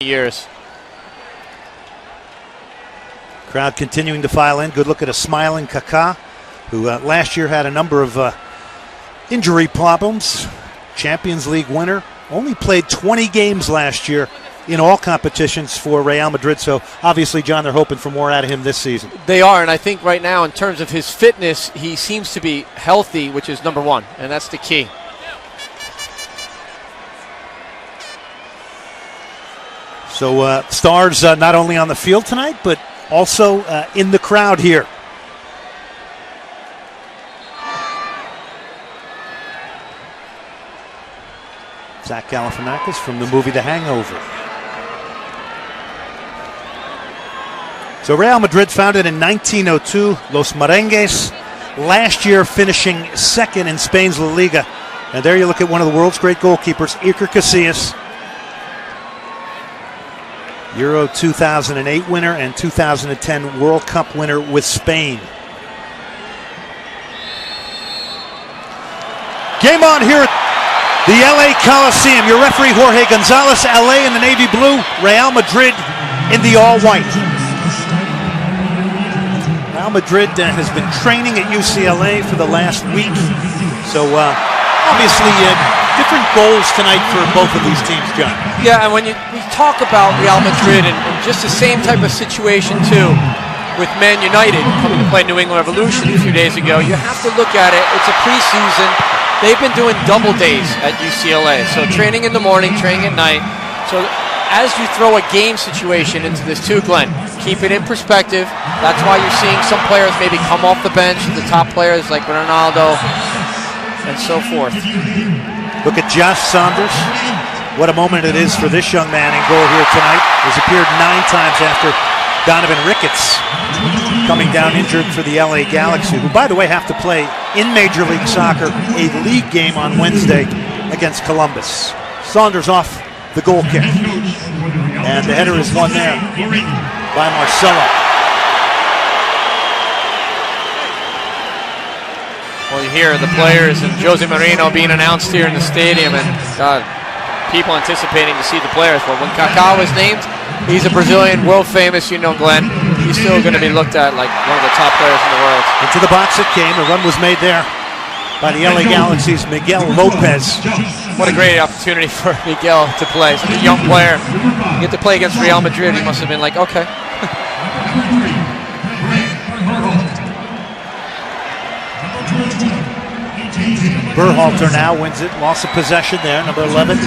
years. Crowd continuing to file in. Good look at a smiling Kaká, who last year had a number of injury problems. Champions League winner. Only played 20 games last year in all competitions for Real Madrid. So obviously, John, they're hoping for more out of him this season. They are, and I think right now in terms of his fitness, he seems to be healthy, which is number one, and that's the key. So stars not only on the field tonight, but also in the crowd here. Zach Galifianakis from the movie The Hangover. So Real Madrid, founded in 1902, Los Merengues, last year finishing second in Spain's La Liga. And there you look at one of the world's great goalkeepers, Iker Casillas. Euro 2008 winner and 2010 World Cup winner with Spain. Game on here at the LA Coliseum. Your referee Jorge Gonzalez, LA in the navy blue, Real Madrid in the all-white. Real Madrid has been training at UCLA for the last week. So obviously different goals tonight for both of these teams, John. Yeah, and when we talk about Real Madrid and just the same type of situation too with Man United coming to play New England Revolution a few days ago, you have to look at it. It's a preseason. They've been doing double days at UCLA, so training in the morning, training at night. So as you throw a game situation into this too, Glenn, keep it in perspective. That's why you're seeing some players maybe come off the bench, the top players like Ronaldo and so forth. Look at Josh Saunders. What a moment it is for this young man in goal here tonight. He's appeared 9 times after Donovan Ricketts coming down injured for the LA Galaxy, who, by the way, have to play in Major League Soccer a league game on Wednesday against Columbus. Saunders off the goal kick. And the header is won there by Marcelo. Well, you hear the players and Jose Marino being announced here in the stadium, and God, people anticipating to see the players. But when Kaká was named, he's a Brazilian, world famous, you know, Glenn. He's still going to be looked at like one of the top players in the world. Into the box it came. The run was made there by the LA Galaxy's Miguel Lopez. What a great opportunity for Miguel to play. Such a young player. You get to play against Real Madrid. He must have been like, okay. Berhalter now wins it. Loss of possession there. Number 11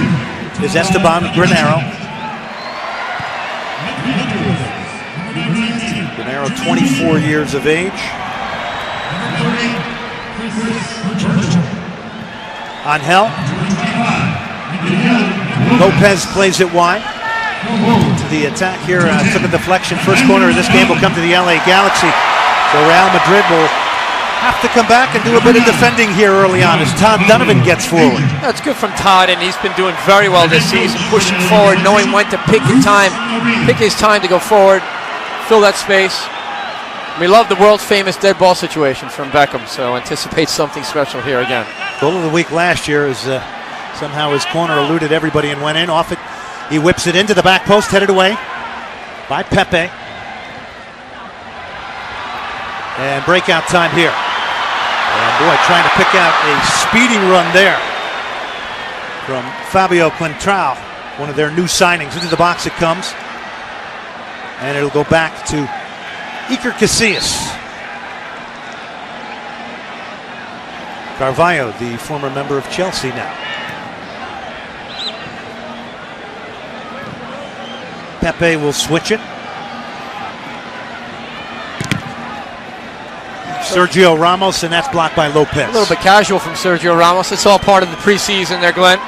is Esteban Granero. Granero, 24 years of age. Angel. Lopez plays it wide. To the attack here. Took a deflection. First corner of this game will come to the LA Galaxy. So Real Madrid will have to come back and do a bit of defending here early on as Todd Donovan gets forward. That's good from Todd, and he's been doing very well this season, pushing forward, knowing when to pick his time to go forward, fill that space. We love the world famous dead ball situation from Beckham, so anticipate something special here again. Goal of the week last year is somehow his corner eluded everybody and went in. Off it, he whips it into the back post, headed away by Pepe. And breakout time here. And boy, trying to pick out a speeding run there from Fabio Quintrao, one of their new signings. Into the box it comes. And it'll go back to Iker Casillas. Carvalho, the former member of Chelsea now. Pepe will switch it. Sergio Ramos, and that's blocked by Lopez. A little bit casual from Sergio Ramos. It's all part of the preseason there, Glenn.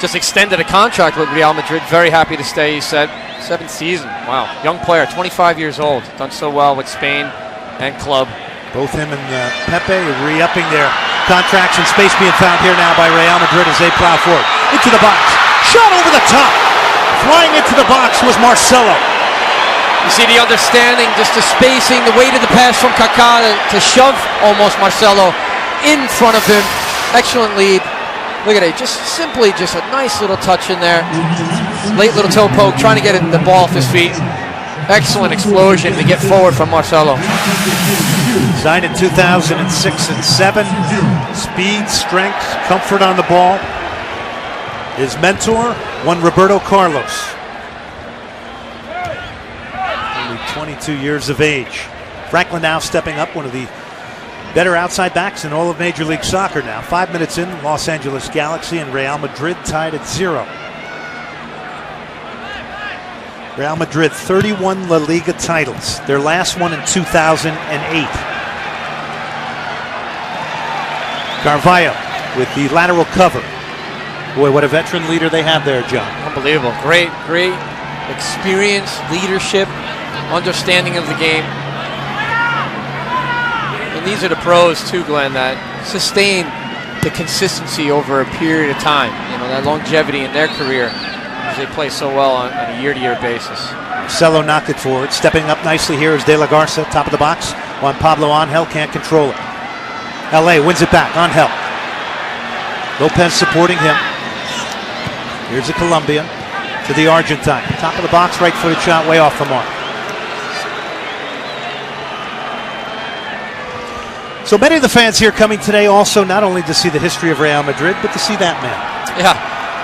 Just extended a contract with Real Madrid. Very happy to stay, he said. 7th season. Wow. Young player, 25 years old. Done so well with Spain and club. Both him and Pepe re-upping their contracts, and space being found here now by Real Madrid as they plow forward. Into the box. Shot over the top. Flying into the box was Marcelo. You see the understanding, just the spacing, the weight of the pass from Kaká to shove almost Marcelo in front of him. Excellent lead. Look at it, just a nice little touch in there. Late little toe poke, trying to get the ball off his feet. Excellent explosion to get forward from Marcelo. Signed in 2006 and 7. Speed, strength, comfort on the ball. His mentor, one Roberto Carlos. Only 22 years of age. Franklin now stepping up, one of the better outside backs in all of Major League Soccer now. 5 minutes in, Los Angeles Galaxy and Real Madrid tied at 0. Real Madrid, 31 La Liga titles. Their last one in 2008. Carvalho with the lateral cover. Boy, what a veteran leader they have there, John. Unbelievable. Great experience, leadership, understanding of the game. And these are the pros too, Glenn, that sustain the consistency over a period of time. You know, that longevity in their career, as they play so well on a year-to-year basis. Marcelo knocked it forward. Stepping up nicely here is De La Garza, top of the box. Juan Pablo Angel can't control it. LA wins it back. Angel. Lopez supporting him. Here's the Colombian to the Argentine. Top of the box, right-footed shot, way off the mark. So many of the fans here coming today also not only to see the history of Real Madrid, but to see that man. Yeah,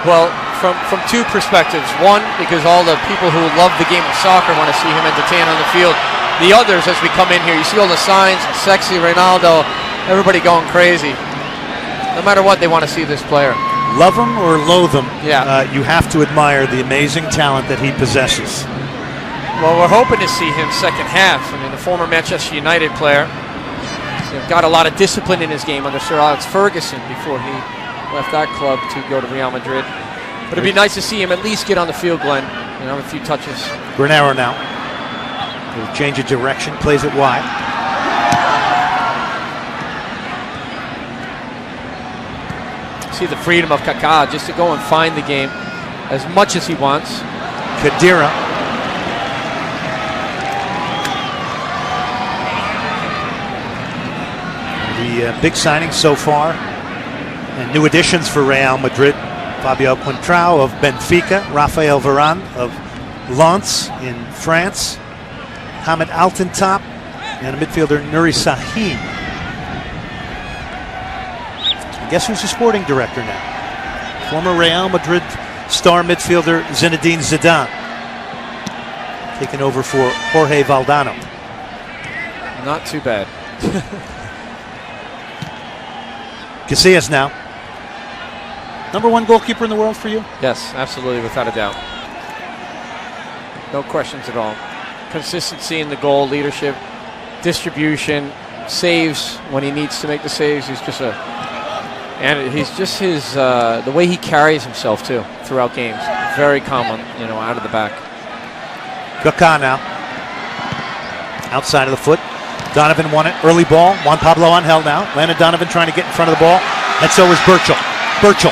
well, from two perspectives. One, because all the people who love the game of soccer want to see him entertain on the field. The others, as we come in here, you see all the signs, sexy Ronaldo, everybody going crazy. No matter what, they want to see this player. Love him or loathe him, yeah. You have to admire the amazing talent that he possesses. Well, we're hoping to see him second half. I mean, the former Manchester United player got a lot of discipline in his game under Sir Alex Ferguson before he left that club to go to Real Madrid. But it'd be nice to see him at least get on the field, Glenn, and have a few touches. Granero now. He'll change of direction, plays it wide. See the freedom of Kaká just to go and find the game as much as he wants. Khedira. The big signings so far and new additions for Real Madrid. Fabio Contrao of Benfica, Rafael Varane of Lens in France, Hamid Altintop, and a midfielder Nuri Sahin. And guess who's the sporting director now? Former Real Madrid star midfielder Zinedine Zidane, taking over for Jorge Valdano. Not too bad. Casillas now. #1 goalkeeper in the world for you? Yes, absolutely, without a doubt. No questions at all. Consistency in the goal, leadership, distribution, saves when he needs to make the saves. He's just the way he carries himself too throughout games. Very calm, out of the back. Kaká now. Outside of the foot. Donovan won it. Early ball. Juan Pablo Angel now. Landon Donovan trying to get in front of the ball. And so is Burchell. Burchell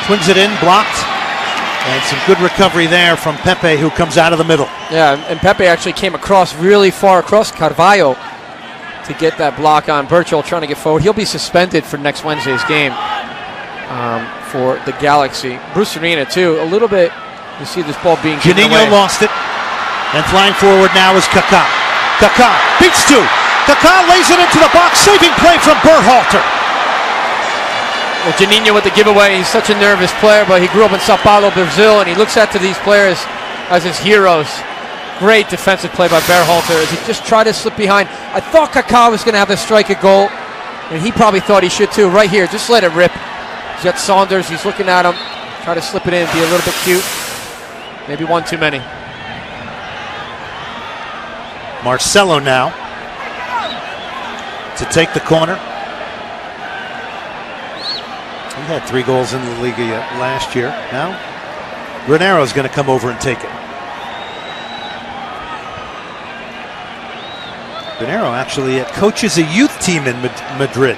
swings it in, blocked. And some good recovery there from Pepe, who comes out of the middle. Yeah, and Pepe actually came really far across Carvalho to get that block on Burchell, trying to get forward. He'll be suspended for next Wednesday's game for the Galaxy. Bruce Arena, too. A little bit, you see this ball being given away. Juninho lost it. And flying forward now is Kaká. Kaká beats two. Kaká lays it into the box. Saving play from Berhalter. Well, Juninho with the giveaway. He's such a nervous player, but he grew up in Sao Paulo, Brazil, and he looks after these players as his heroes. Great defensive play by Berhalter as he just tried to slip behind. I thought Kaká was going to have to strike a goal, and he probably thought he should too. Right here, just let it rip. He's got Saunders. He's looking at him. Try to slip it in, be a little bit cute. Maybe one too many. Marcelo now to take the corner. He had 3 goals in La Liga last year. Now, Granero's going to come over and take it. Granero actually coaches a youth team in Madrid,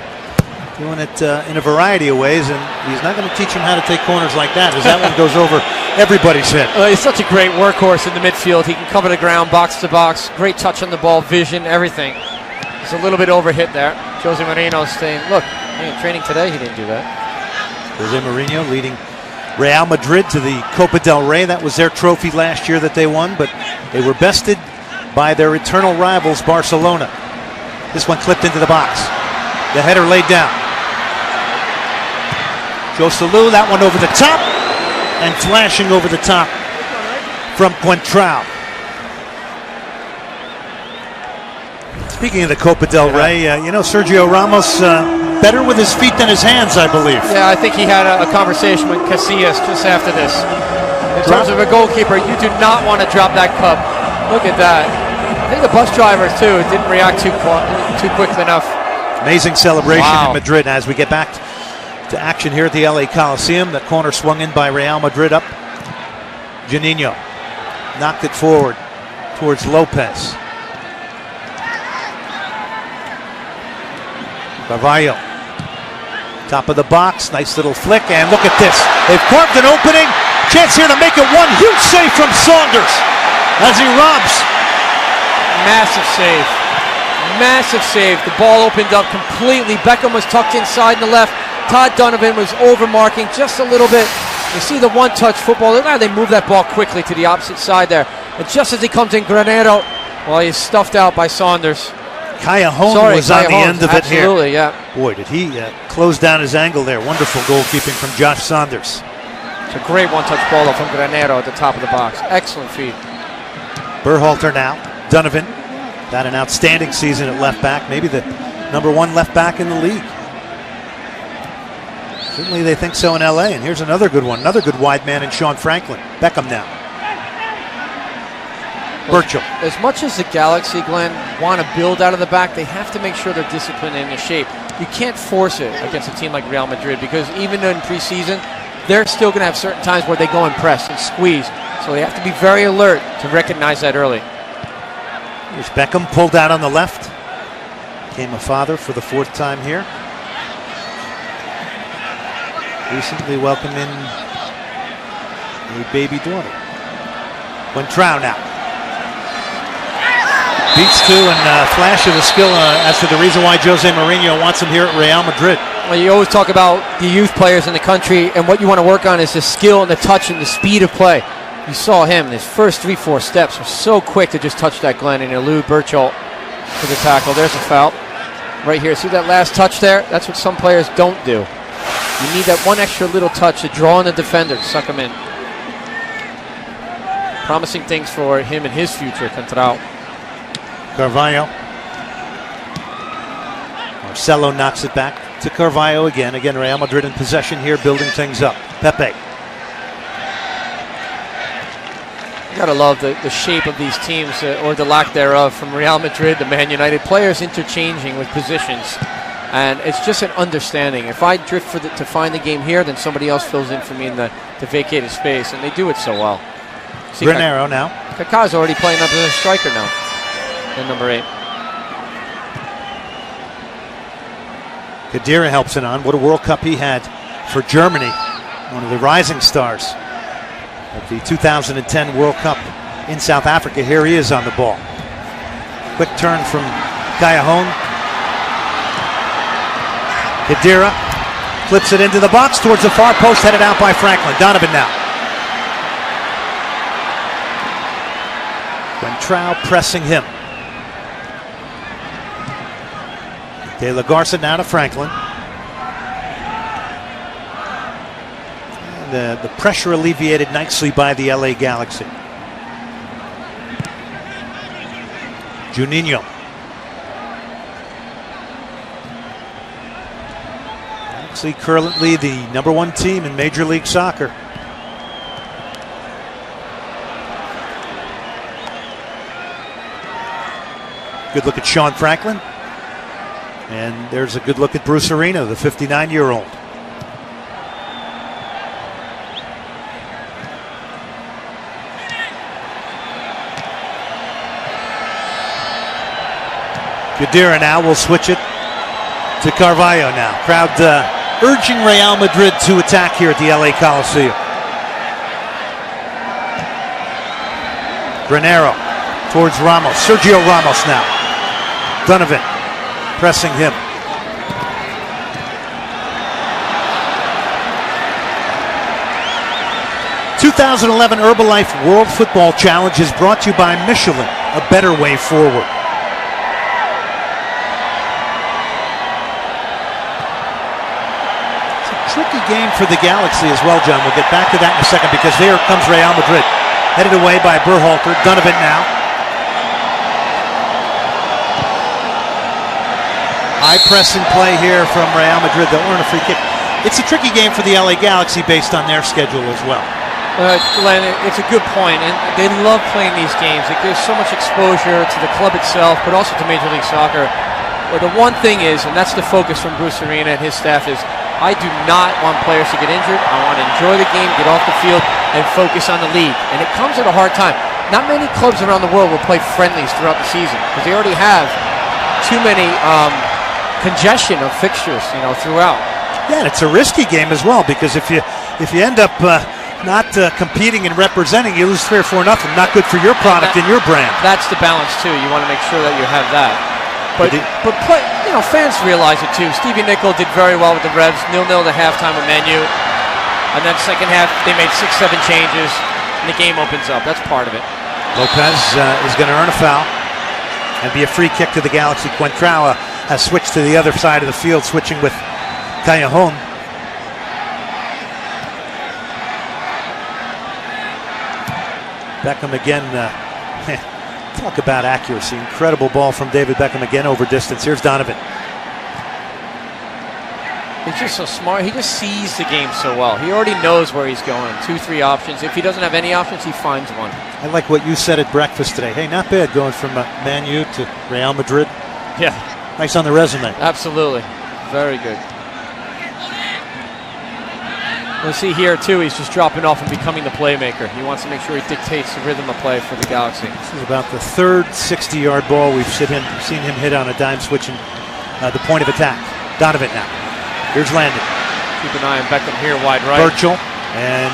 doing it in a variety of ways, and he's not going to teach him how to take corners like that, as that one goes over everybody's head. He's such a great workhorse in the midfield. He can cover the ground, box to box, great touch on the ball, vision, everything. He's a little bit overhit there. Jose Marino saying, look, in training today, he didn't do that. Jose Mourinho leading Real Madrid to the Copa del Rey. That was their trophy last year that they won, but they were bested by their eternal rivals, Barcelona. This one clipped into the box. The header laid down. Joselu, that one over the top, and flashing over the top from Quentrao. Speaking of the Copa del Rey, Sergio Ramos better with his feet than his hands, I believe. Yeah, I think he had a conversation with Casillas just after this. In terms of a goalkeeper, you do not want to drop that cup. Look at that. I think the bus driver, too, didn't react too quickly enough. Amazing celebration in Madrid as we get back to action here at the LA Coliseum. The corner swung in by Real Madrid up. Juninho knocked it forward towards Lopez. Carvalho, top of the box, nice little flick, and look at this. They've carved an opening. Chance here to make it one. Huge save from Saunders as he robs. Massive save. Massive save. The ball opened up completely. Beckham was tucked inside in the left. Todd Donovan was over-marking just a little bit. You see the one-touch football. Look how they move that ball quickly to the opposite side there. And just as he comes in, Granero, well, he's stuffed out by Saunders. Callejon was on the end of it here. Absolutely, yeah. Boy, did he close down his angle there. Wonderful goalkeeping from Josh Saunders. It's a great one-touch ball from Granero at the top of the box. Excellent feed. Berhalter now. Donovan had an outstanding season at left back. Maybe the #1 left back in the league. Certainly they think so in LA. And here's another good one. Another good wide man in Sean Franklin. Beckham now. Burchell. As much as the Galaxy, Glenn, want to build out of the back, they have to make sure they're disciplined and in shape. You can't force it against a team like Real Madrid because even in preseason, they're still going to have certain times where they go and press and squeeze. So they have to be very alert to recognize that early. Here's Beckham pulled out on the left. Became a father for the 4th time here. Recently welcoming a baby daughter. Quentrao now. Beats two and flash of the skill as to the reason why Jose Mourinho wants him here at Real Madrid. Well, you always talk about the youth players in the country, and what you want to work on is the skill and the touch and the speed of play. You saw him, his first 3-4 steps were so quick to just touch that, Glenn, and elude Burchell for the tackle. There's a foul right here. See that last touch there? That's what some players don't do. You need that one extra little touch to draw in the defender, to suck him in. Promising things for him and his future, Quentrao. Carvalho. Marcelo knocks it back to Carvalho again. Again, Real Madrid in possession here, building things up. Pepe. You gotta love the shape of these teams, or the lack thereof, from Real Madrid to Man United. Players interchanging with positions, and it's just an understanding. If I drift to find the game here, then somebody else fills in for me in the vacated space, and they do it so well. See, Granero now. Kaká's already playing up as a striker now. In number 8. Khedira helps it on. What a World Cup he had for Germany. One of the rising stars of the 2010 World Cup in South Africa. Here he is on the ball. Quick turn from Callejon. Khedira flips it into the box towards the far post, headed out by Franklin. Donovan now. Quentrao pressing him. De La Garza now to Franklin. And the pressure alleviated nicely by the LA Galaxy. Juninho. Galaxy currently the #1 team in Major League Soccer. Good look at Sean Franklin. And there's a good look at Bruce Arena, the 59-year-old. Khedira now will switch it to Carvalho now. Crowd urging Real Madrid to attack here at the LA Coliseum. Granero towards Ramos. Sergio Ramos now. Donovan pressing him. 2011 Herbalife World Football Challenge is brought to you by Michelin, a better way forward. It's a tricky game for the Galaxy as well, John. We'll get back to that in a second because there comes Real Madrid. Headed away by Berhalter. Donovan now. High pressing play here from Real Madrid. They'll earn a free kick. It's a tricky game for the LA Galaxy based on their schedule as well. Glenn, it's a good point, and they love playing these games. It gives so much exposure to the club itself, but also to Major League Soccer. But the one thing is, and that's the focus from Bruce Arena and his staff, is I do not want players to get injured. I want to enjoy the game, get off the field, and focus on the league. And it comes at a hard time. Not many clubs around the world will play friendlies throughout the season because they already have too many congestion of fixtures, throughout. Yeah, and it's a risky game as well because if you end up not competing and representing, you lose 3 or 4-0. Not good for your product and your brand. That's the balance too. You want to make sure that you have that. But fans realize it too. Stevie Nicol did very well with the Revs, 0-0 to halftime with Man U, and then second half they made 6-7 changes, and the game opens up. That's part of it. Lopez is going to earn a foul and be a free kick to the Galaxy. Quentrao has switched to the other side of the field, switching with Callejon. Beckham again, talk about accuracy. Incredible ball from David Beckham again over distance. Here's Donovan. He's just so smart. He just sees the game so well. He already knows where he's going. 2-3 options. If he doesn't have any options, he finds one. I like what you said at breakfast today. Hey, not bad going from Man U to Real Madrid. Yeah. Nice on the resume. Absolutely. Very good. We'll see here, too, he's just dropping off and becoming the playmaker. He wants to make sure he dictates the rhythm of play for the Galaxy. This is about the third 60-yard ball we've seen him hit on a dime switch and the point of attack. Donovan now. Here's Landon. Keep an eye on Beckham here, wide right. Birchall, and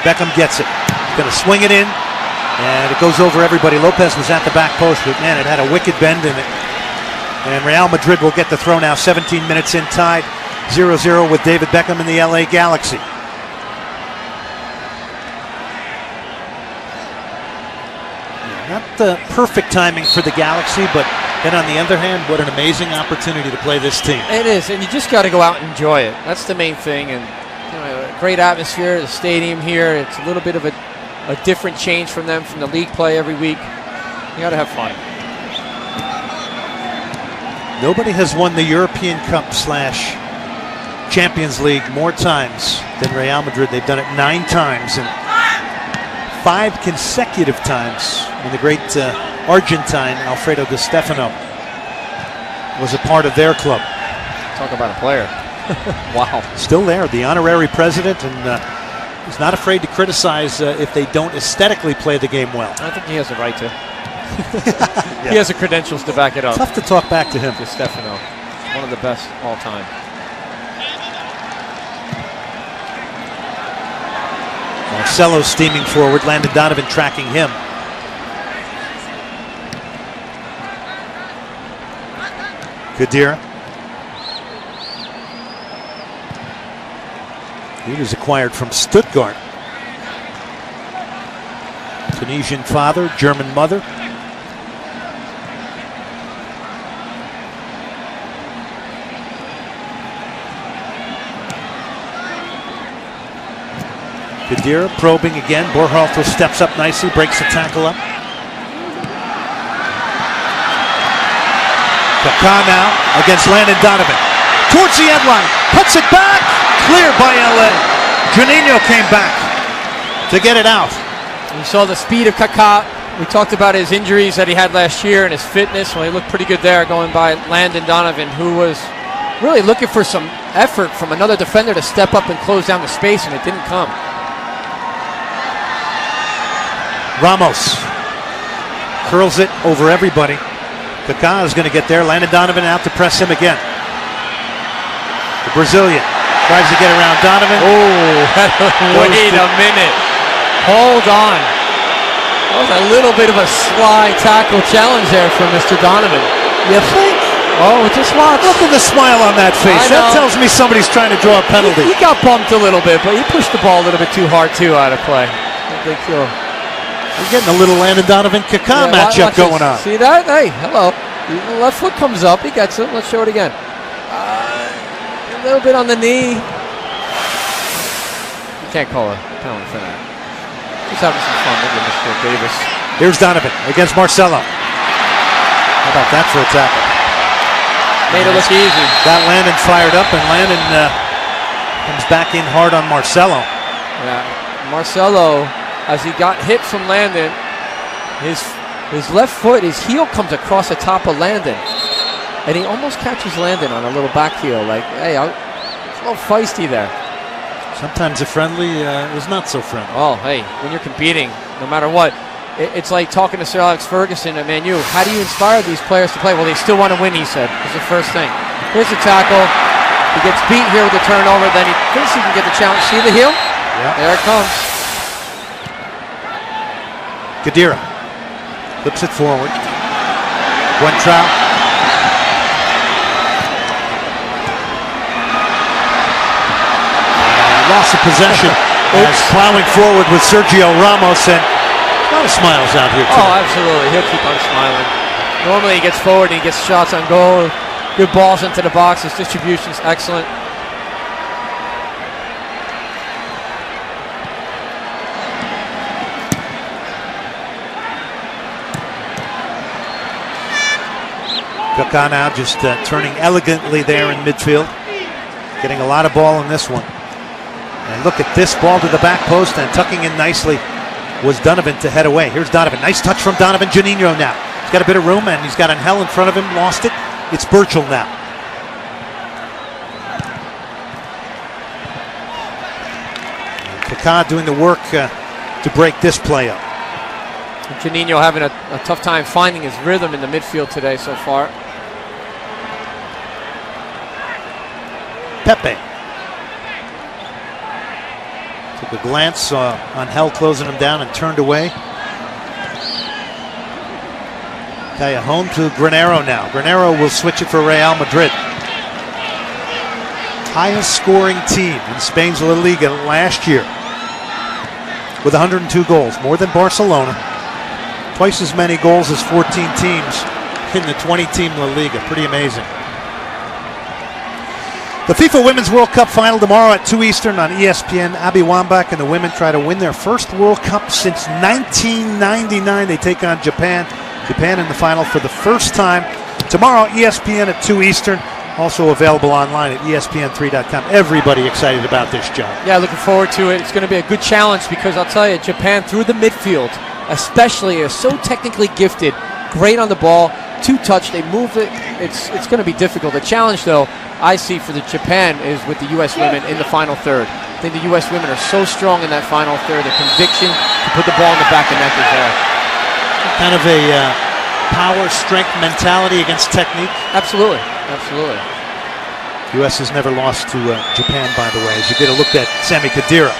Beckham gets it. He's going to swing it in, and it goes over everybody. Lopez was at the back post, but man, it had a wicked bend in it. And Real Madrid will get the throw now. 17 minutes in, tied 0-0 with David Beckham and the LA Galaxy. Not the perfect timing for the Galaxy, but then on the other hand, what an amazing opportunity to play this team. It is, and you just got to go out and enjoy it. That's the main thing, and a great atmosphere, the stadium here. It's a little bit of a different change from them from the league play every week. You got to have fun. Nobody has won the European Cup / Champions League more times than Real Madrid. They've done it 9 times, and 5 consecutive times when the great Argentine Alfredo Di Stefano was a part of their club. Talk about a player. Wow. Still there, the honorary president, and he's not afraid to criticize if they don't aesthetically play the game well. I think he has a right to. Yeah. He has the credentials to back it up. Tough to talk back to him. Di Stefano, one of the best all time. Marcelo steaming forward, Landon Donovan tracking him. Khedira. He was acquired from Stuttgart. Tunisian father, German mother. Khedira probing again. Berhalter steps up nicely, breaks the tackle up. Kaká now against Landon Donovan. Towards the end line, puts it back, cleared by LA. Juninho came back to get it out. You saw the speed of Kaká. We talked about his injuries that he had last year and his fitness. Well, he looked pretty good there going by Landon Donovan, who was really looking for some effort from another defender to step up and close down the space, and it didn't come. Ramos curls it over everybody. Kaká is going to get there. Landon Donovan out to press him again. The Brazilian tries to get around Donovan. Oh, wait a minute. Hold on. That was a little bit of a sly tackle challenge there from Mr. Donovan. You think? Oh, just watch. Look at the smile on that face. That tells me somebody's trying to draw a penalty. He got bumped a little bit, but he pushed the ball a little bit too hard, too, out of play. I think We're getting a little Landon Donovan-Kaká matchup going on. See that? Hey, hello. The left foot comes up. He gets it. Let's show it again. A little bit on the knee. You can't call a penalty for that. Just having some fun with Mr. Davis. Here's Donovan against Marcelo. How about that for a tackle? Made it look easy. Got Landon fired up, and Landon comes back in hard on Marcelo. Yeah, Marcelo, as he got hit from Landon, his left foot, his heel comes across the top of Landon, and he almost catches Landon on a little back heel. Like, hey, it's a little feisty there. Sometimes a friendly is not so friendly. Oh, hey, when you're competing, no matter what, it's like talking to Sir Alex Ferguson at Man U. How do you inspire these players to play? Well, they still want to win, he said. It's the first thing. Here's the tackle. He gets beat here with the turnover. Then he thinks he can get the challenge. See the heel? Yeah. There it comes. Khedira flips it forward. Weintraub. Loss of possession. As plowing forward with Sergio Ramos, and a lot of smiles out here today. Oh, absolutely. He'll keep on smiling. Normally he gets forward and he gets shots on goal. Good balls into the box. His distribution's excellent. Kaká now just turning elegantly there in midfield. Getting a lot of ball in this one. And look at this ball to the back post, and tucking in nicely was Donovan to head away. Here's Donovan. Nice touch from Donovan. Juninho now. He's got a bit of room, and he's got Angel in front of him. Lost it. It's Burchell now. And Kaká doing the work to break this play up. Juninho having a tough time finding his rhythm in the midfield today so far. Pepe. Took a glance on Angel closing him down and turned away. Callejon to Granero now. Granero will switch it for Real Madrid. Highest scoring team in Spain's La Liga last year with 102 goals, more than Barcelona. Twice as many goals as 14 teams in the 20-team La Liga. Pretty amazing. The FIFA Women's World Cup final tomorrow at 2 Eastern on ESPN. Abby Wambach and the women try to win their first World Cup since 1999. They take on Japan. Japan in the final for the first time. Tomorrow, ESPN at 2 Eastern. Also available online at ESPN3.com. Everybody excited about this, John. Yeah, looking forward to it. It's going to be a good challenge because I'll tell you, Japan through the midfield, especially, is so technically gifted. Great on the ball, two-touch. They move it. It's going to be difficult. The challenge, though, I see for the Japan is with the U.S. women in the final third. I think the U.S. women are so strong in that final third. The conviction to put the ball in the back of net is there. Kind of a power, strength mentality against technique. Absolutely, absolutely. U.S. has never lost to Japan, by the way, as you get a look at Sami Khedira.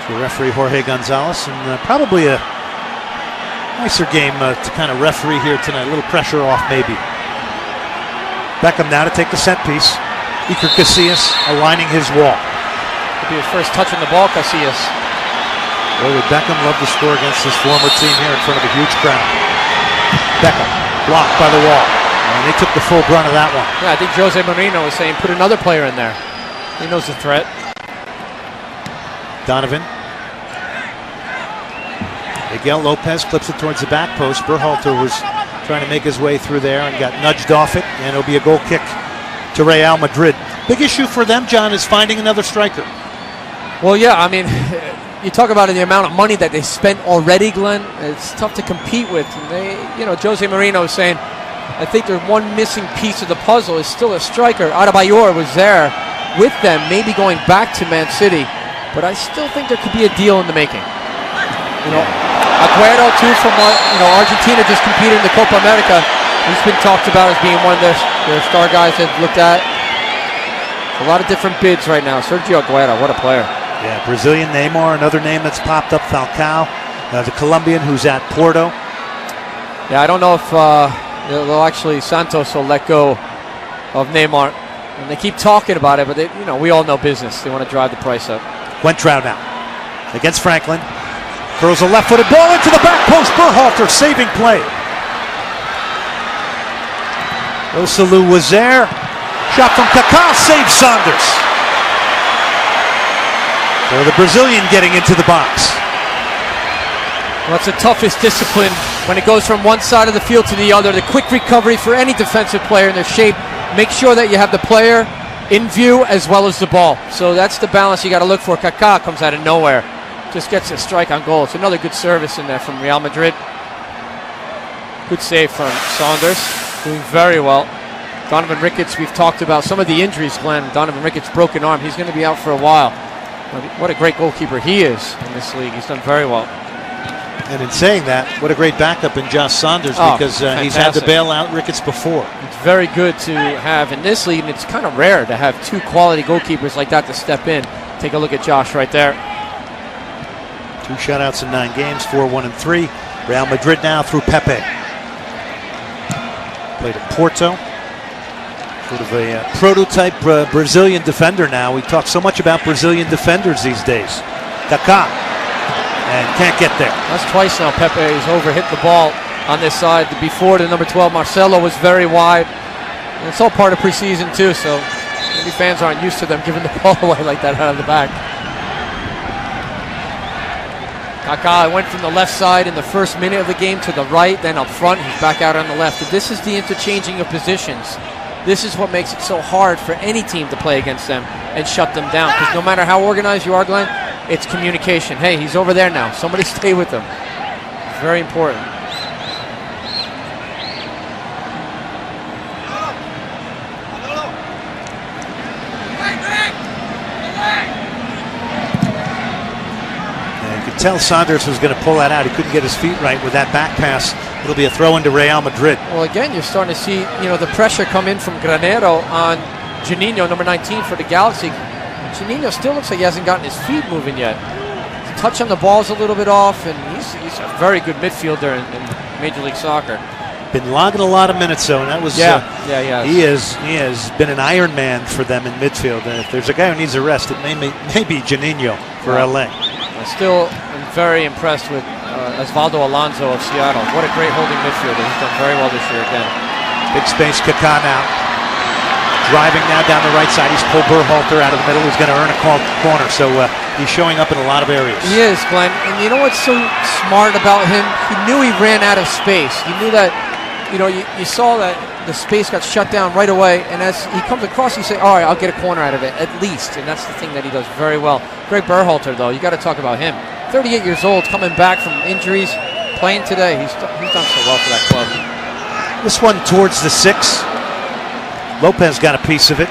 So referee Jorge Gonzalez, and probably a nicer game to kind of referee here tonight. A little pressure off, maybe. Beckham now to take the set piece. Iker Casillas aligning his wall. Could be his first touch on the ball, Casillas. Boy, would Beckham love to score against his former team here in front of a huge crowd. Beckham blocked by the wall, and they took the full brunt of that one. Yeah, I think Jose Mourinho was saying put another player in there. He knows the threat. Donovan. Miguel Lopez clips it towards the back post. Berhalter was trying to make his way through there and got nudged off it, and it'll be a goal kick to Real Madrid. Big issue for them, John, is finding another striker. Well, yeah, I mean, you talk about the amount of money that they spent already, Glenn. It's tough to compete with. And they, Jose Mourinho is saying, I think there's one missing piece of the puzzle is still a striker. Adebayor was there with them, maybe going back to Man City, but I still think there could be a deal in the making. Aguero too from Argentina just competed in the Copa America. He's been talked about as being one of their star guys they've looked at. A lot of different bids right now. Sergio Aguero, what a player. Yeah, Brazilian Neymar, another name that's popped up. Falcao. the Colombian who's at Porto. Yeah, I don't know if they'll actually, Santos will let go of Neymar. And they keep talking about it, but we all know business. They want to drive the price up. Quentrao now against Franklin. Throws a left-footed ball into the back post. Berhalter saving play. Rosselló was there. Shot from Kaká saves Saunders. So the Brazilian getting into the box. Well, it's the toughest discipline when it goes from one side of the field to the other. The quick recovery for any defensive player in their shape. Make sure that you have the player in view as well as the ball. So that's the balance you got to look for. Kaká comes out of nowhere. Just gets a strike on goal. It's another good service in there from Real Madrid. Good save from Saunders. Doing very well. Donovan Ricketts, we've talked about some of the injuries, Glenn. Donovan Ricketts' broken arm. He's going to be out for a while. What a great goalkeeper he is in this league. He's done very well. And in saying that, what a great backup in Josh Saunders, because he's had to bail out Ricketts before. It's very good to have in this league, and it's kind of rare to have two quality goalkeepers like that to step in. Take a look at Josh right there. 2 shutouts in 9 games, 4-1-3. Real Madrid now through Pepe. Played at Porto. Sort of a prototype Brazilian defender now. We talk so much about Brazilian defenders these days. Kaká. And can't get there. That's twice now Pepe's overhit the ball on this side. Before, the number 12, Marcelo, was very wide. And it's all part of preseason too, so maybe fans aren't used to them giving the ball away like that out of the back. Kaká went from the left side in the first minute of the game to the right, then up front. He's back out on the left. This is the interchanging of positions. This is what makes it so hard for any team to play against them and shut them down. Because no matter how organized you are, Glenn, it's communication. Hey, he's over there now. Somebody stay with him. It's very important. You could tell Saunders was going to pull that out. He couldn't get his feet right with that back pass. It'll be a throw into Real Madrid. Well, again, you're starting to see, the pressure come in from Granero on Juninho, number 19 for the Galaxy. Juninho still looks like he hasn't gotten his feet moving yet. His touch on the ball's a little bit off, and he's a very good midfielder in Major League Soccer. Been logging a lot of minutes, though, and that was he has been an Iron Man for them in midfield. And if there's a guy who needs a rest, it may be Juninho for LA. I still am very impressed with Osvaldo Alonso of Seattle. What a great holding midfielder. He's done very well this year again. Big space, Kaká now. Driving now down the right side. He's pulled Berhalter out of the middle. He's going to earn a corner, so he's showing up in a lot of areas. He is, Glenn. And you know what's so smart about him? He knew he ran out of space. He knew that, you saw that the space got shut down right away, and as he comes across, you say, all right, I'll get a corner out of it, at least. And that's the thing that he does very well. Greg Berhalter, though, you got to talk about him. 38 years old, coming back from injuries, playing today. He's done so well for that club. This one towards the 6. Lopez got a piece of it.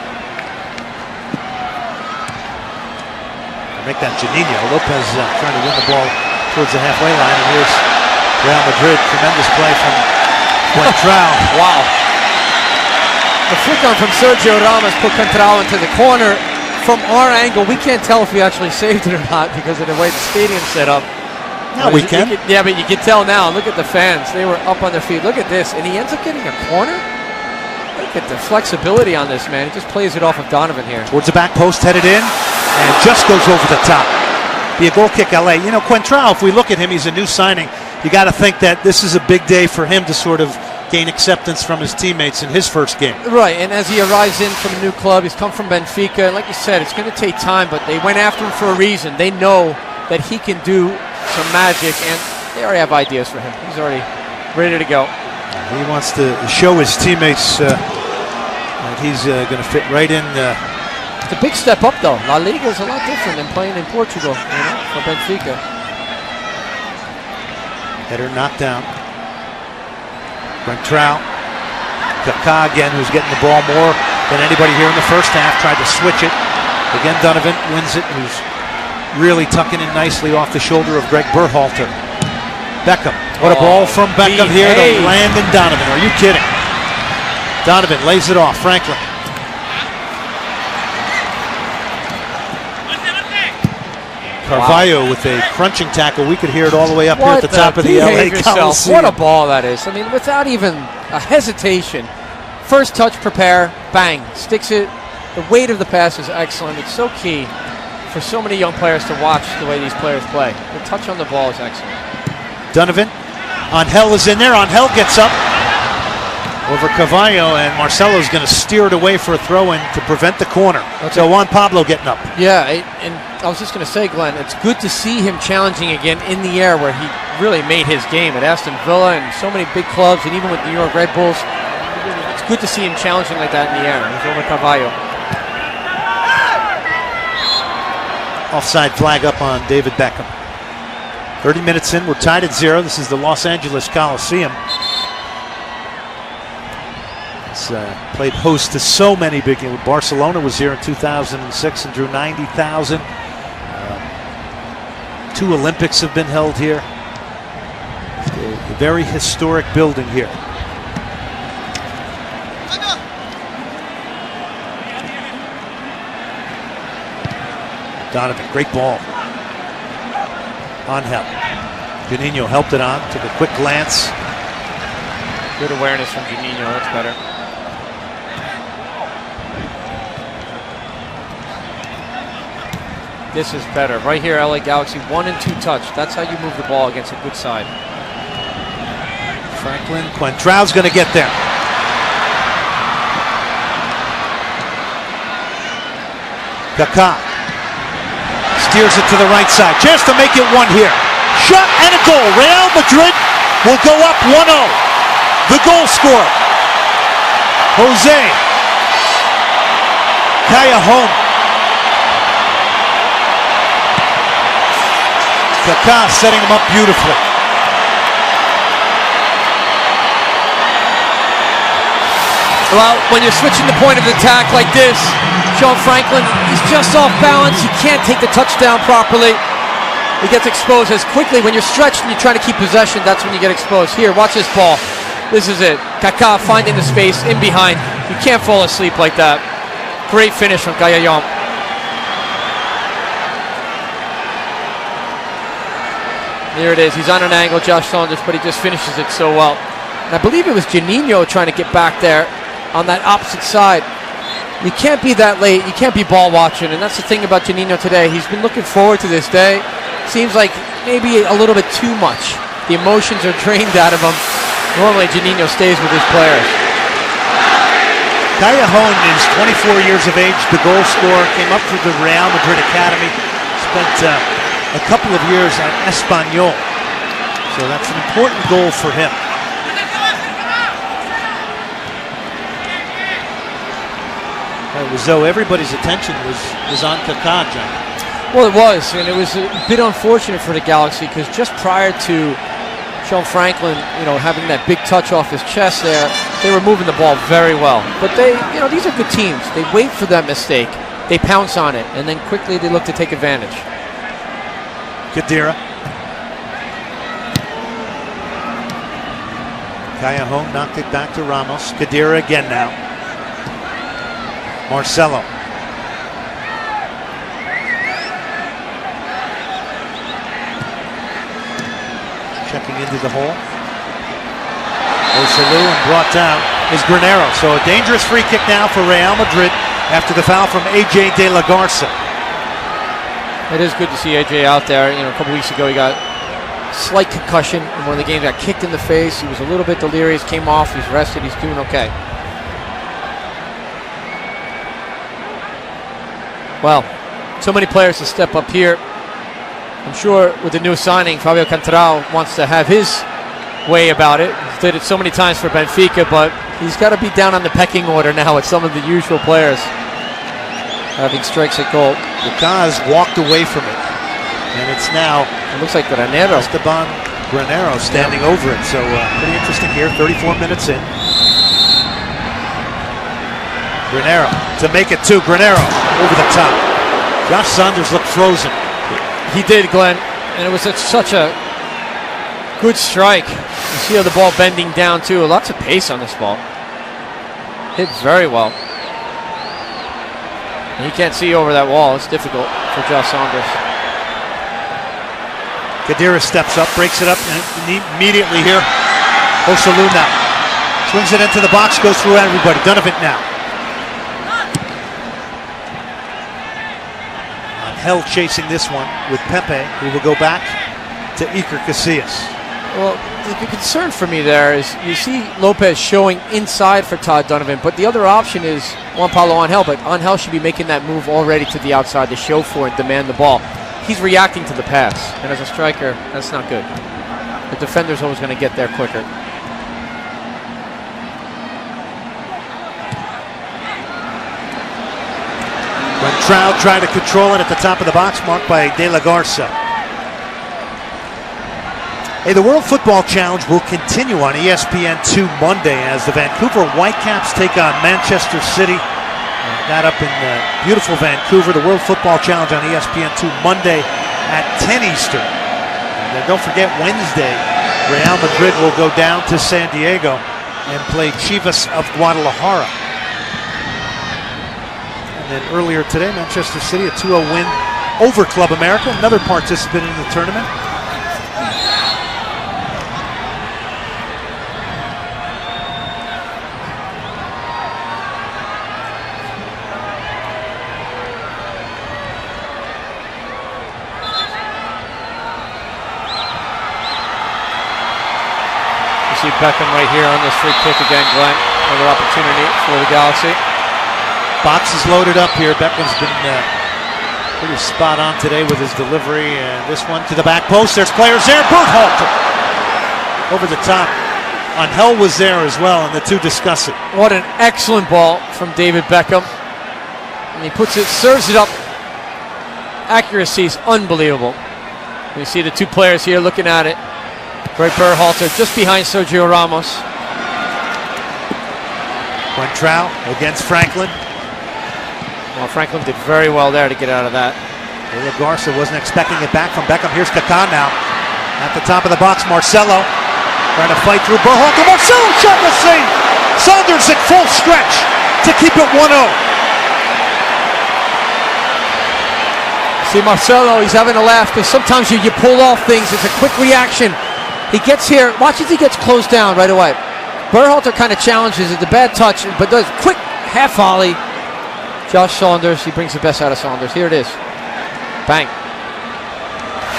Make that Juninho. Lopez trying to win the ball towards the halfway line, and here's Real Madrid. Tremendous play from Quentrao. Wow. The flick on from Sergio Ramos put Quentrao into the corner. From our angle, we can't tell if we actually saved it or not because of the way the stadium's set up. No, we can. But you can tell now. Look at the fans. They were up on their feet. Look at this. And he ends up getting a corner? Look at the flexibility on this, man. He just plays it off of Donovan here. Towards the back post, headed in, and just goes over the top. Be a goal kick, LA. Quentrao, if we look at him, he's a new signing. You got to think that this is a big day for him to sort of gain acceptance from his teammates in his first game. Right, and as he arrives in from a new club, he's come from Benfica. And like you said, it's going to take time, but they went after him for a reason. They know that he can do some magic, and they already have ideas for him. He's already ready to go. He wants to show his teammates that he's going to fit right in. It's a big step up, though. La Liga is a lot different than playing in Portugal, for Benfica. Header knocked down. Quentrao. Kaká again, who's getting the ball more than anybody here in the first half. Tried to switch it. Again, Donovan wins it, who's really tucking in nicely off the shoulder of Greg Berhalter. Beckham. What a ball from Beckham here to Landon Donovan. Are you kidding? Donovan lays it off. Franklin. Carvalho with a crunching tackle. We could hear it all the way up here at the top of the LA Coliseum. What a ball that is. I mean, without even a hesitation. First touch, prepare, bang, sticks it. The weight of the pass is excellent. It's so key for so many young players to watch the way these players play. The touch on the ball is excellent. Donovan. Angel is in there. Angel gets up over Carvalho, and Marcelo's going to steer it away for a throw-in to prevent the corner. So Juan Pablo getting up. Yeah, and I was just going to say, Glenn, it's good to see him challenging again in the air where he really made his game at Aston Villa and so many big clubs, and even with New York Red Bulls. It's good to see him challenging like that in the air. He's over Carvalho. Offside flag up on David Beckham. 30 minutes in, we're tied at 0. This is the Los Angeles Coliseum. It's played host to so many big games. Barcelona was here in 2006 and drew 90,000. 2 Olympics have been held here. It's a very historic building here. Donovan, great ball. Angel. Juninho helped it on, took a quick glance. Good awareness from Juninho, that's better. This is better. Right here, LA Galaxy, 1 and 2 touch. That's how you move the ball against a good side. Franklin, Quentrau's going to get there. Kaká steers it to the right side. Chance to make it 1 here. Shot and a goal. Real Madrid will go up 1-0. The goal scorer, Jose Callejon. Kaká setting him up beautifully. Well, when you're switching the point of attack like this, Sean Franklin, he's just off balance. He can't take the touchdown properly. He gets exposed as quickly. When you're stretched and you're trying to keep possession, that's when you get exposed. Here, watch this ball. This is it. Kaká finding the space in behind. You can't fall asleep like that. Great finish from Callejon. There it is. He's on an angle, Josh Saunders, but he just finishes it so well. And I believe it was Juninho trying to get back there on that opposite side. You can't be that late. You can't be ball watching, and that's the thing about Juninho today. He's been looking forward to this day. Seems like maybe a little bit too much. The emotions are drained out of him. Normally, Juninho stays with his players. Callejon is 24 years of age, the goal scorer, came up through the Real Madrid Academy, spent a couple of years at Espanyol. So that's an important goal for him. It was though everybody's attention was on Kaká, John. Well, it was, and it was a bit unfortunate for the Galaxy because just prior to Sean Franklin, having that big touch off his chest there, they were moving the ball very well. But they, these are good teams. They wait for that mistake, they pounce on it, and then quickly they look to take advantage. Khedira. Callejon knocked it back to Ramos. Khedira again now. Marcelo. Checking into the hole. Osalou, and brought down is Granero. So a dangerous free kick now for Real Madrid after the foul from AJ De La Garza. It is good to see AJ out there. A couple weeks ago he got a slight concussion in one of the games, got kicked in the face. He was a little bit delirious, came off, he's rested, he's doing okay. Well, so many players to step up here. I'm sure with the new signing, Fabio Cantaraó wants to have his way about it. He's did it so many times for Benfica, but he's got to be down on the pecking order now with some of the usual players having strikes at goal. Lucas walked away from it, and it's now it looks like Granero. Esteban Granero standing over it. So pretty interesting here. 34 minutes in. Granero to make it 2. Granero over the top. Josh Saunders looked frozen. He did, Glenn, and it was such a good strike. You see how the ball bending down too. Lots of pace on this ball. Hit very well. And he can't see over that wall. It's difficult for Josh Saunders. Kadira steps up, breaks it up, and immediately here, Osaluna swings it into the box, goes through everybody. Donovan now. Angel chasing this one with Pepe, who will go back to Iker Casillas. Well, the concern for me there is you see Lopez showing inside for Todd Donovan, but the other option is Juan Pablo Angel, but Angel should be making that move already to the outside to show for and demand the ball. He's reacting to the pass, and as a striker, that's not good. The defender's always going to get there quicker. When Trout tried to control it at the top of the box, marked by De La Garza. Hey, the World Football Challenge will continue on ESPN2 Monday as the Vancouver Whitecaps take on Manchester City. That up in beautiful Vancouver. The World Football Challenge on ESPN2 Monday at 10 Eastern. And then don't forget Wednesday, Real Madrid will go down to San Diego and play Chivas of Guadalajara. And then earlier today, Manchester City, a 2-0 win over Club America, another participant in the tournament. See Beckham right here on this free kick again, Glenn. Another opportunity for the Galaxy. Box is loaded up here. Beckham's been pretty spot on today with his delivery. And this one to the back post. There's players there. Berhalter over the top. Angel was there as well, and the two discuss it. What an excellent ball from David Beckham. And he puts it, serves it up. Accuracy is unbelievable. You see the two players here looking at it. Great Berhalter just behind Sergio Ramos. Quentrao against Franklin. Well, Franklin did very well there to get out of that. De La Garza wasn't expecting it back from Beckham. Here's Kaká now. At the top of the box, Marcelo trying to fight through Berhalter. Marcelo shot the save. Saunders at full stretch to keep it 1-0. See Marcelo, he's having a laugh because sometimes you pull off things. It's a quick reaction. He gets here, watch as he gets closed down right away. Berhalter kind of challenges it, the bad touch, but does quick half volley. Josh Saunders, he brings the best out of Saunders. Here it is. Bang.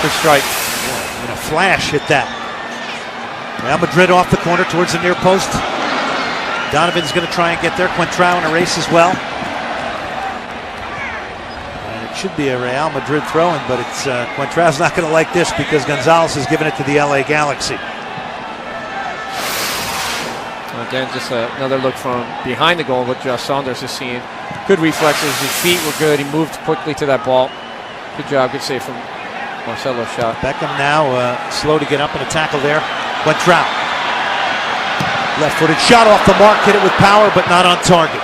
Good strike. And a flash hit that. Real Madrid off the corner towards the near post. Donovan's going to try and get there. Quentrao in a race as well. It should be a Real Madrid throw-in, but it's Quentrao's not going to like this because Gonzalez has given it to the LA Galaxy. Again, just another look from behind the goal, what Josh Saunders is seeing. Good reflexes, his feet were good, he moved quickly to that ball. Good job, good save from Marcelo's shot. Beckham now slow to get up in a tackle there. Quentrao. Left-footed shot off the mark, hit it with power, but not on target.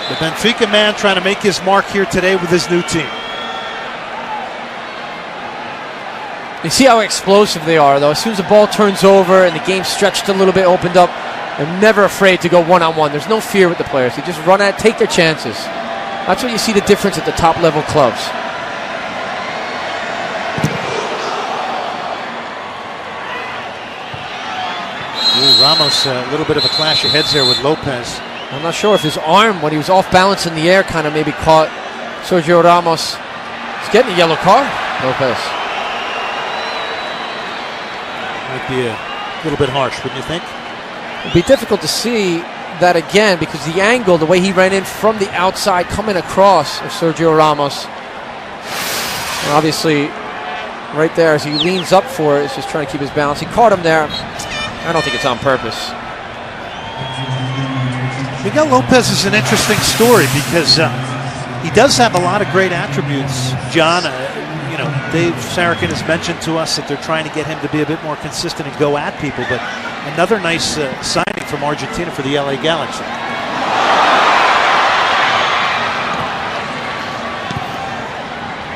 The Benfica man trying to make his mark here today with his new team. You see how explosive they are, though. As soon as the ball turns over and the game stretched a little bit, opened up, they're never afraid to go one-on-one. There's no fear with the players. They just run at it, take their chances. That's what you see the difference at the top-level clubs. Ooh, Ramos, a little bit of a clash of heads there with Lopez. I'm not sure if his arm, when he was off balance in the air, kind of maybe caught Sergio Ramos. He's getting a yellow card, Lopez. Might be a little bit harsh, wouldn't you think? It'd be difficult to see that again because the angle, the way he ran in from the outside, coming across of Sergio Ramos. And obviously, right there as he leans up for it, he's just trying to keep his balance. He caught him there. I don't think it's on purpose. Miguel Lopez is an interesting story because he does have a lot of great attributes. John, you know, Dave Sarakin has mentioned to us that they're trying to get him to be a bit more consistent and go at people, but another nice signing from Argentina for the LA Galaxy.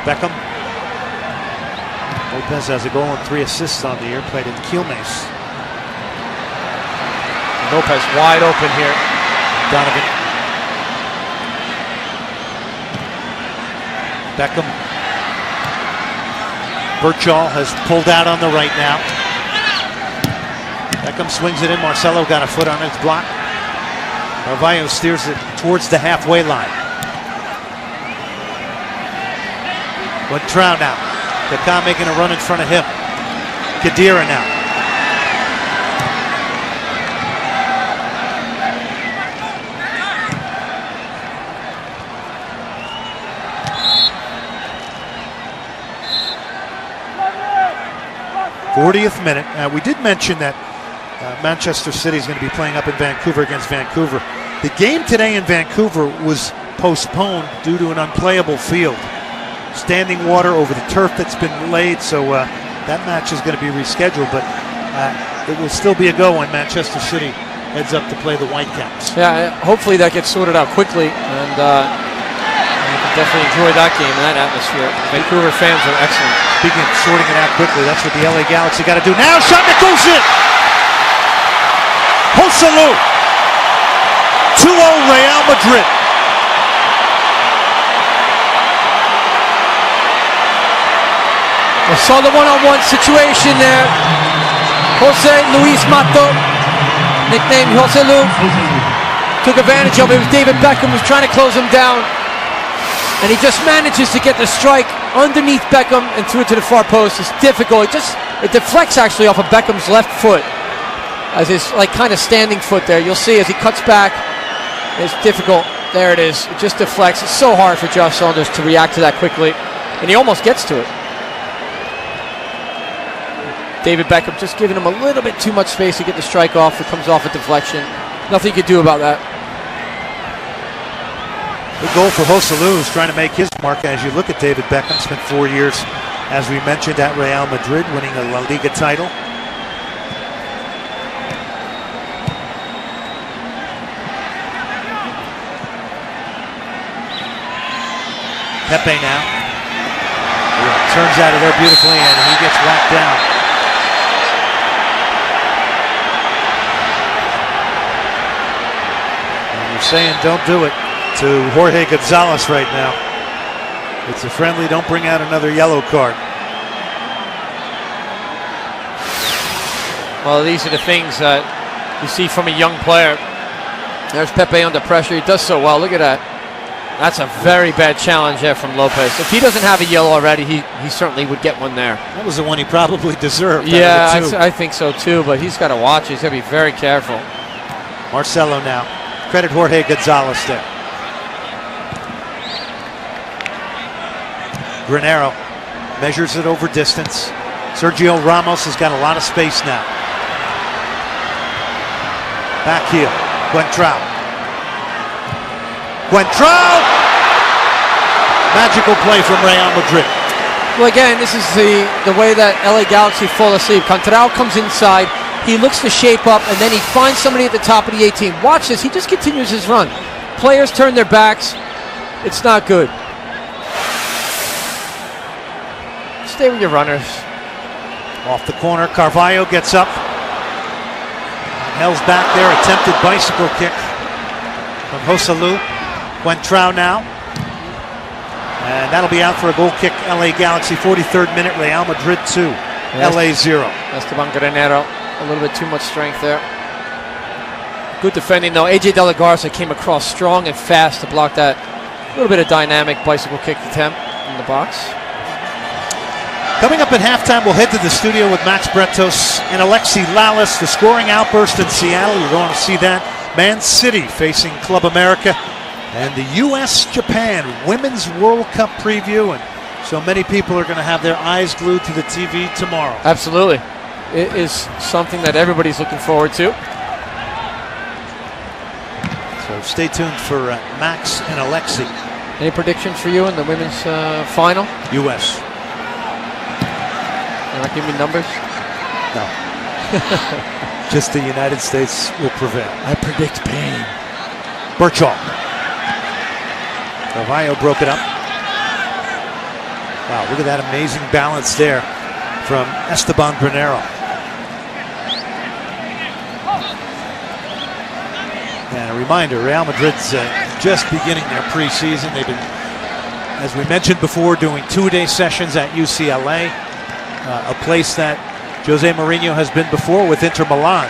Beckham. Lopez has a goal and 3 assists on the year, played in Quilmes. Lopez wide open here. Donovan. Beckham. Birchall has pulled out on the right now. Beckham swings it in. Marcelo got a foot on his block. Carvalho steers it towards the halfway line. Buentrao now. Kaká making a run in front of him. Khedira now. '40th minute. We did mention that Manchester City is going to be playing up in Vancouver against Vancouver. The game today in Vancouver was postponed due to an unplayable field. Standing water over the turf that's been laid, so that match is going to be rescheduled, but it will still be a go when Manchester City heads up to play the Whitecaps. Yeah, hopefully that gets sorted out quickly, and you can definitely enjoy that game and that atmosphere. Vancouver fans are excellent. Speaking of sorting it out quickly, that's what the LA Galaxy got to do now. Shot that goes in! Joselu! 2-0 Real Madrid. We saw the one-on-one situation there. Jose Luis Mato, nicknamed Joselu, took advantage of it. It was David Beckham who was trying to close him down. And he just manages to get the strike underneath Beckham and threw it to the far post. It's difficult. It deflects actually off of Beckham's left foot as his kind of standing foot there. You'll see as he cuts back, it's difficult. There it is. It just deflects. It's so hard for Josh Saunders to react to that quickly. And he almost gets to it. David Beckham just giving him a little bit too much space to get the strike off. It comes off a deflection. Nothing you can do about that. Good goal for Joselu, who's trying to make his mark. As you look at David Beckham, spent 4 years, as we mentioned, at Real Madrid, winning a La Liga title. Pepe now. Turns out of there beautifully, and he gets whacked down. And you're saying don't do it to Jorge Gonzalez right now. It's a friendly, don't bring out another yellow card. Well, these are the things that you see from a young player. There's Pepe under pressure. He does so well. Look at that. That's a very bad challenge there from Lopez. If he doesn't have a yellow already, he certainly would get one there. That was the one he probably deserved. Yeah, I think so too, but he's got to watch. He's got to be very careful. Marcelo now. Credit Jorge Gonzalez there. Granero measures it over distance. Sergio Ramos has got a lot of space now. Back heel. Buentrao. Magical play from Real Madrid. Well, again, this is the way that LA Galaxy fall asleep. Contrao comes inside. He looks to shape up, and then he finds somebody at the top of the 18. Watch this. He just continues his run. Players turn their backs. It's not good. Stay with your runners. Off the corner, Carvalho gets up. Hell's back there. Attempted bicycle kick from Joselu. Buentrao now. And that'll be out for a goal kick. LA Galaxy, 43rd minute. Real Madrid 2. Yes. LA 0. Esteban Granero. A little bit too much strength there. Good defending though. AJ De La Garza came across strong and fast to block that. A little bit of dynamic bicycle kick attempt in the box. Coming up at halftime, we'll head to the studio with Max Bretos and Alexi Lalas. The scoring outburst in Seattle. You're going to see that. Man City facing Club America. And the U.S.-Japan Women's World Cup preview. And so many people are going to have their eyes glued to the TV tomorrow. Absolutely. It is something that everybody's looking forward to. So stay tuned for Max and Alexi. Any predictions for you in the women's final? U.S. You're not giving me numbers? No. Just the United States will prevail. I predict pain. Birchall. Carvalho broke it up. Wow, look at that amazing balance there from Esteban Granero. And a reminder, Real Madrid's just beginning their preseason. They've been, as we mentioned before, doing two-day sessions at UCLA. a place that Jose Mourinho has been before with Inter Milan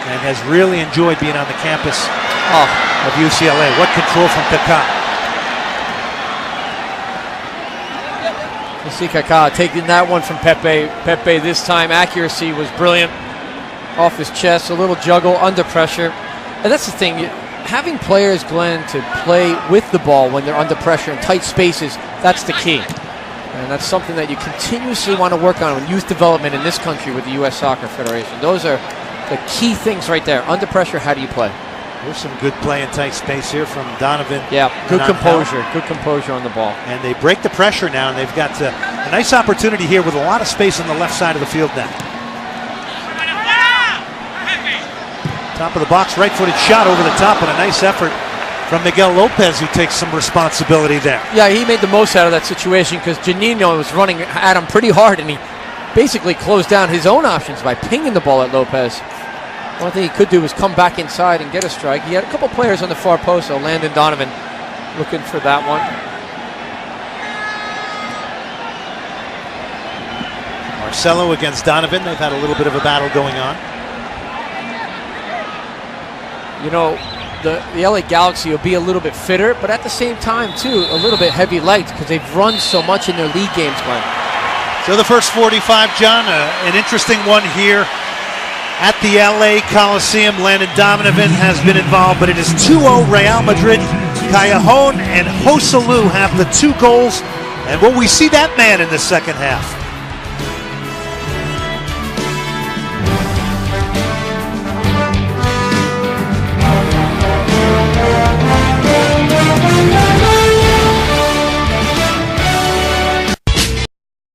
and has really enjoyed being on the campus of UCLA. What control from Kaká. You see Kaká taking that one from Pepe. Pepe this time, accuracy was brilliant. Off his chest, a little juggle, under pressure. And that's the thing, having players, Glenn, to play with the ball when they're under pressure in tight spaces, that's the key. And that's something that you continuously want to work on in youth development in this country with the U.S. Soccer Federation. Those are the key things right there. Under pressure, how do you play? There's some good play in tight space here from Donovan. Yeah, good composure. Good composure on the ball. And they break the pressure now, and they've got a nice opportunity here with a lot of space on the left side of the field now. Top of the box, right-footed shot over the top, and a nice effort from Miguel Lopez, who takes some responsibility there. Yeah, he made the most out of that situation because Janino was running at him pretty hard, and he basically closed down his own options by pinging the ball at Lopez. One thing he could do was come back inside and get a strike. He had a couple players on the far post, so Landon Donovan looking for that one. Marcelo against Donovan. They've had a little bit of a battle going on. You know, the LA Galaxy will be a little bit fitter, but at the same time, too, a little bit heavy-legged because they've run so much in their league games, Glenn. So the first 45, John, an interesting one here at the LA Coliseum. Landon Donovan has been involved, but it is 2-0 Real Madrid. Callejon and Joselu have the 2 goals, and will we see that man in the second half?